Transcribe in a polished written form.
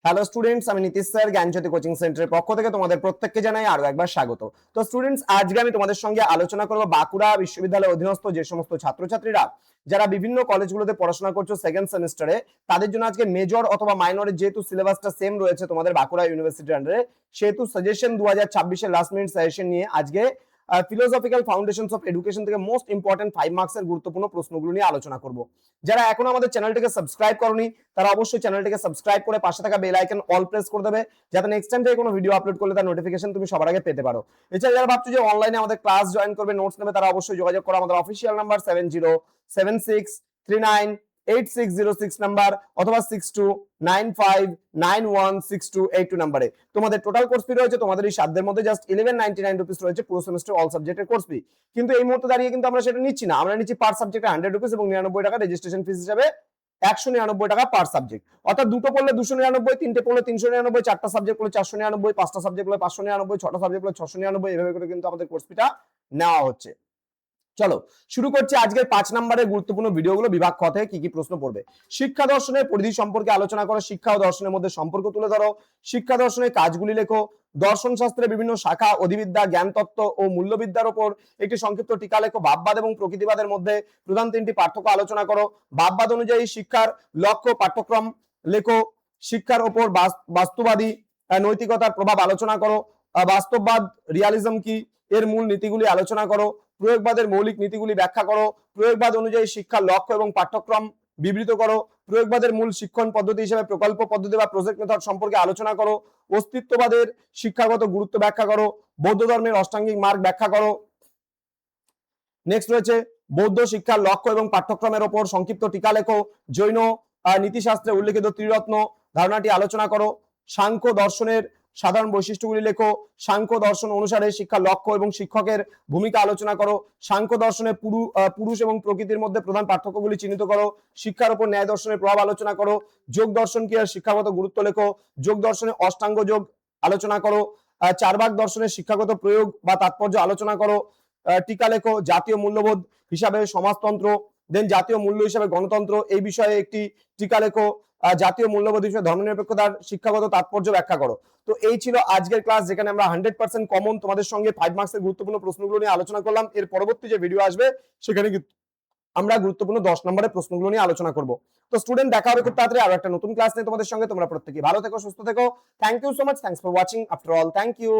Hello students, আমি Nitish sir জ্ঞানজ্যোতি coaching সেন্টারের পক্ষ থেকে তোমাদের প্রত্যেককে জানাই আরো একবার স্বাগত। তো স্টুডেন্টস, আজকে আমি তোমাদের সঙ্গে আলোচনা করব বাঁকুড়া বিশ্ববিদ্যালয়ের অধীনস্থ যে সমস্ত ছাত্রছাত্রীরা যারা বিভিন্ন কলেজগুলোতে পড়াশোনা করছো সেকেন্ড সেমিস্টারে, তাদের জন্য আজকে মেজর অথবা মাইনরের যেহেতু সিলেবাসটা সেম রয়েছে তোমাদের বাঁকুড়া ইউনিভার্সিটির আন্ডারে, সেহেতু সাজেশন 2026 লাস্ট মিনিট সাজেশন নিয়ে আজকে ফিলোসফিক্যাল ফাউন্ডেশনস অফ এডুকেশন থেকে মোস্ট ইম্পর্টেন্ট 5 মার্কসের গুরুত্বপূর্ণ প্রশ্নগুলো নিয়ে আলোচনা করব। যারা এখনো আমাদের চ্যানেলটিকে সাবস্ক্রাইব করনি তারা অবশ্যই চ্যানেলটিকে সাবস্ক্রাইব করে পাশে থাকা বেল আইকন অল প্রেস করে দেবে, যাতে নেক্সট টাইম থেকে কোনো ভিডিও আপলোড করলে তার নোটিফিকেশন তুমি সবার আগে পেতে পারো। এছাড়া যারা ভাবছো যে অনলাইনে আমাদের ক্লাস জয়েন করবে, নোটস নেবে, তারা অবশ্যই যোগাযোগ করো আমাদের অফিসিয়াল নাম্বার 7076398606 নাম্বার অথবা 6295916282 নাম্বারে। তোমাদের টোটাল কোর্স ফি রয়েছে তোমাদের এই সাধ্যের মধ্যে জাস্ট 1199 রুপিস রয়েছে পুরো সেমিস্টার অল সাবজেক্টের কোর্স ফি। কিন্তু এই মুহূর্তে দাঁড়িয়ে কিন্তু আমরা সেটা নিচ্ছি না, আমরা নিচ্ছি পার সাবজেক্টে 100 রুপিস এবং 99 টাকা রেজিস্ট্রেশন ফিস হিসেবে 199 টাকা পার সাবজেক্ট। অর্থাৎ দুটো পড়লে 299, তিনটে পড়লে 399, চারটা সাবজেক্ট পড়লে 499, পাঁচটা সাবজেক্ট পড়লে 599, ছটা সাবজেক্ট পড়লে 699, এভাবে করে কিন্তু আমাদের কোর্স ফিটা নেওয়া হচ্ছে। চলো শুরু করছি আজকের 5 নম্বরের গুরুত্বপূর্ণ ভিডিওগুলো। বিভাগ খ থেকে কি কি প্রশ্ন পড়বে। শিক্ষা দর্শনের পরিধি সম্পর্কে আলোচনা করো, শিক্ষা ও দর্শনের মধ্যে সম্পর্ক তুলে ধরো, শিক্ষা দর্শনের কাজগুলি লেখো, দর্শন শাস্ত্রের বিভিন্ন শাখা, অধিবিদ্যা, জ্ঞানতত্ত্ব ও মূল্যবিদ্যার উপর একটি সংক্ষিপ্ত টিকা লেখো, ভাববাদ এবং প্রকৃতিবাদের মধ্যে প্রধান 3টি পার্থক্য আলোচনা করো, ভাববাদ অনুযায়ী শিক্ষার লক্ষ্য পাঠ্যক্রম লেখো, শিক্ষার উপর বাস্তববাদী নৈতিকতার প্রভাব আলোচনা করো, বাস্তববাদ রিয়ালিজম কি, এর মূল নীতিগুলি আলোচনা করো, প্রয়োগবাদের মৌলিক নীতিগুলি ব্যাখ্যা করো, প্রয়োগবাদ অনুযায়ী শিক্ষার লক্ষ্য এবং পাঠ্যক্রম বিবৃত করো, প্রয়োগবাদের মূল শিক্ষণ পদ্ধতি হিসেবে প্রকল্প পদ্ধতি বা প্রজেক্ট মেথড সম্পর্কে আলোচনা করো, অস্তিত্ববাদের শিক্ষাগত গুরুত্ব ব্যাখ্যা করো, বৌদ্ধ ধর্মের অষ্টাঙ্গিক মার্গ ব্যাখ্যা করো। নেক্সট রয়েছে বৌদ্ধ শিক্ষার লক্ষ্য এবং পাঠ্যক্রমের ওপর সংক্ষিপ্ত টিকা লেখো, জৈন নীতিশাস্ত্রে উল্লেখিত ত্রিরত্ন ধারণাটি আলোচনা করো, সাংখ্য দর্শনের সাধারণ বৈশিষ্ট্যগুলি লেখো, সাংখ্য দর্শন অনুসারে শিক্ষার লক্ষ্য এবং শিক্ষকের ভূমিকা আলোচনা করো, সাংখ্য দর্শনে পুরুষ এবং প্রকৃতির মধ্যে প্রধান পার্থক্যগুলি চিহ্নিত করো, শিক্ষার উপর ন্যায় দর্শনের প্রভাব আলোচনা করো, যোগ দর্শন কি আর শিক্ষাগত গুরুত্ব লেখো, যোগ দর্শনে অষ্টাঙ্গ যোগ আলোচনা করো, চারবাক দর্শনের শিক্ষাগত প্রয়োগ বা তাৎপর্য আলোচনা করো, টিকা লেখো, জাতীয় মূল্যবোধ হিসাবে সমাজতন্ত্র, দেন জাতীয় মূল্য হিসাবে গণতন্ত্র, এই বিষয়ে একটি টিকা লেখো, জাতীয় মূল্যবোধ হিসেবে ধর্মনিরপেক্ষতার শিক্ষাগত তাৎপর্য ব্যাখ্যা করো। তো এই ছিল আজকের ক্লাস, যেখানে আমরা 100% কমন তোমাদের সঙ্গে 5 মার্কসের গুরুত্বপূর্ণ প্রশ্নগুলো নিয়ে আলোচনা করলাম। এর পরবর্তী যে ভিডিও আসবে সেখানে আমরা গুরুত্বপূর্ণ 10 নম্বরের প্রশ্নগুলো নিয়ে আলোচনা করব। তো স্টুডেন্ট, দেখা হবে খুব তাড়াতাড়ি আরো একটা নতুন ক্লাস নিয়ে তোমাদের সঙ্গে। তোমরা প্রত্যেকে ভালো থেকো, সুস্থ থেকো। Thank you so much, thanks for watching after all, thank you.